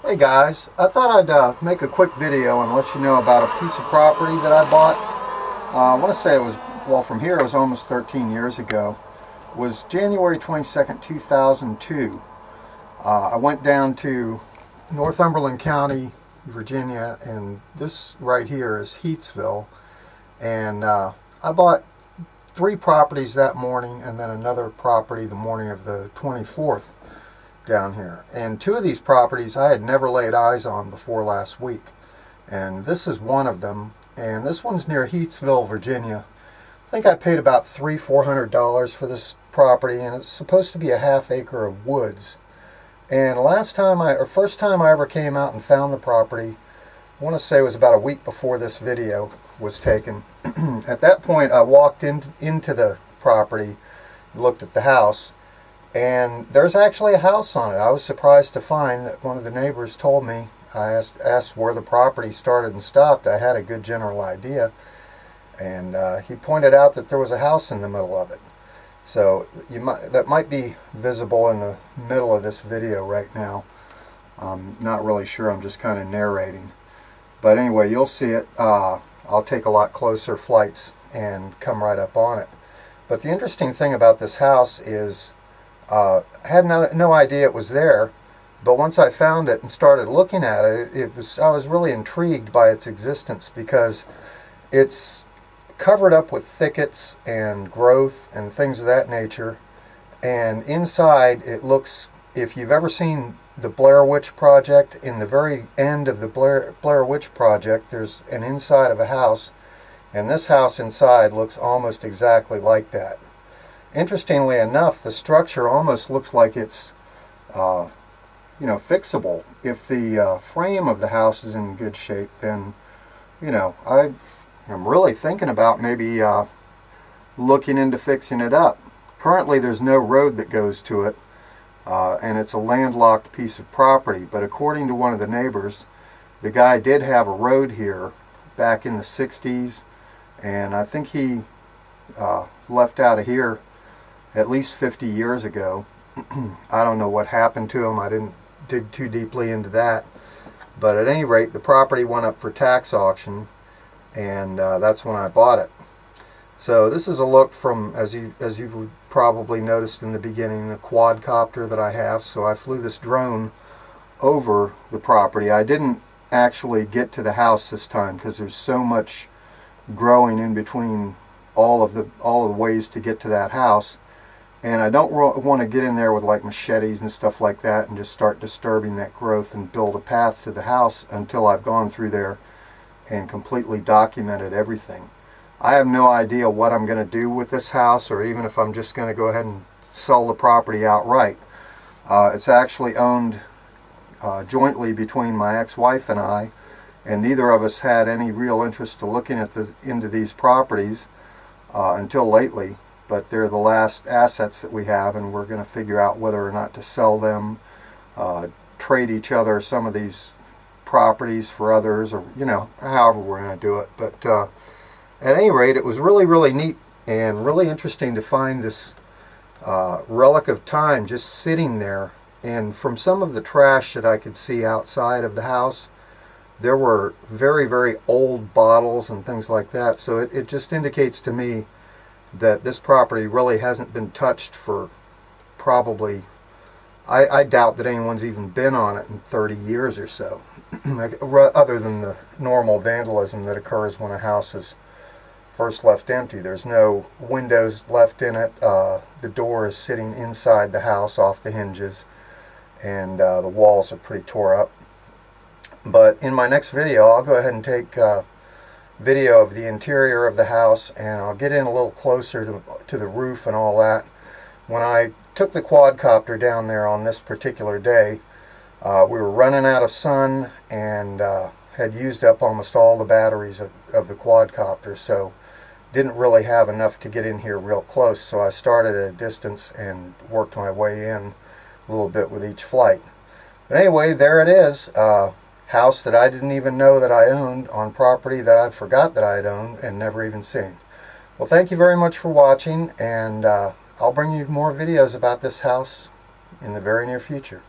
Hey guys, I thought I'd make a quick video and let you know about a piece of property that I bought. I want to say it was, well, from here it was almost 13 years ago. It was January 22nd, 2002. I went down to Northumberland County, Virginia, and this right here is Heathsville. And I bought 3 properties that morning and then another property the morning of the 24th. Down here, and 2 of these properties I had never laid eyes on before last week, and this is one of them, and this one's near Heathsville, Virginia. I think I paid about $300-400 for this property, and it's supposed to be a half acre of woods. And first time I ever came out and found the property, I want to say it was about a week before this video was taken. At that point I walked into the property, looked at the house, and there's actually a house on it. I was surprised to find that one of the neighbors told me. I asked where the property started and stopped. I had a good general idea, and he pointed out that there was a house in the middle of it. So that might be visible in the middle of this video right now. I'm not really sure. I'm just kind of narrating. But anyway, you'll see it. I'll take a lot closer flights and come right up on it. But the interesting thing about this house is I had no idea it was there, but once I found it and started looking at it, I was really intrigued by its existence, because it's covered up with thickets and growth and things of that nature. And inside it looks, if you've ever seen the Blair Witch Project, in the very end of the Blair Witch Project there's an inside of a house, and this house inside looks almost exactly like that. Interestingly enough, the structure almost looks like it's, fixable. If the frame of the house is in good shape, then, I'm really thinking about maybe looking into fixing it up. Currently, there's no road that goes to it, and it's a landlocked piece of property. But according to one of the neighbors, the guy did have a road here back in the 60s, and I think he left out of here at least 50 years ago. I don't know what happened to him. I didn't dig too deeply into that. But at any rate, the property went up for tax auction, and that's when I bought it. So this is a look from, as you probably noticed in the beginning, the quadcopter that I have. So I flew this drone over the property. I didn't actually get to the house this time because there's so much growing in between all of the ways to get to that house. And I don't want to get in there with like machetes and stuff like that and just start disturbing that growth and build a path to the house until I've gone through there and completely documented everything. I have no idea what I'm going to do with this house, or even if I'm just going to go ahead and sell the property outright. It's actually owned jointly between my ex-wife and I, and neither of us had any real interest to looking at into these properties until lately. But they're the last assets that we have, and we're going to figure out whether or not to sell them, trade each other some of these properties for others, or however we're going to do it. But at any rate, it was really, really neat and really interesting to find this relic of time just sitting there. And from some of the trash that I could see outside of the house, there were very, very old bottles and things like that. So it just indicates to me that this property really hasn't been touched for probably, I doubt that anyone's even been on it in 30 years or so, other than the normal vandalism that occurs when a house is first left empty. There's no windows left in it. The door is sitting inside the house off the hinges, and the walls are pretty tore up. But in my next video, I'll go ahead and take video of the interior of the house, and I'll get in a little closer to the roof and all that. When I took the quadcopter down there on this particular day, we were running out of sun and had used up almost all the batteries of the quadcopter, so didn't really have enough to get in here real close. So I started at a distance and worked my way in a little bit with each flight. But anyway, there it is. House that I didn't even know that I owned on property that I forgot that I had owned and never even seen. Well, thank you very much for watching, and I'll bring you more videos about this house in the very near future.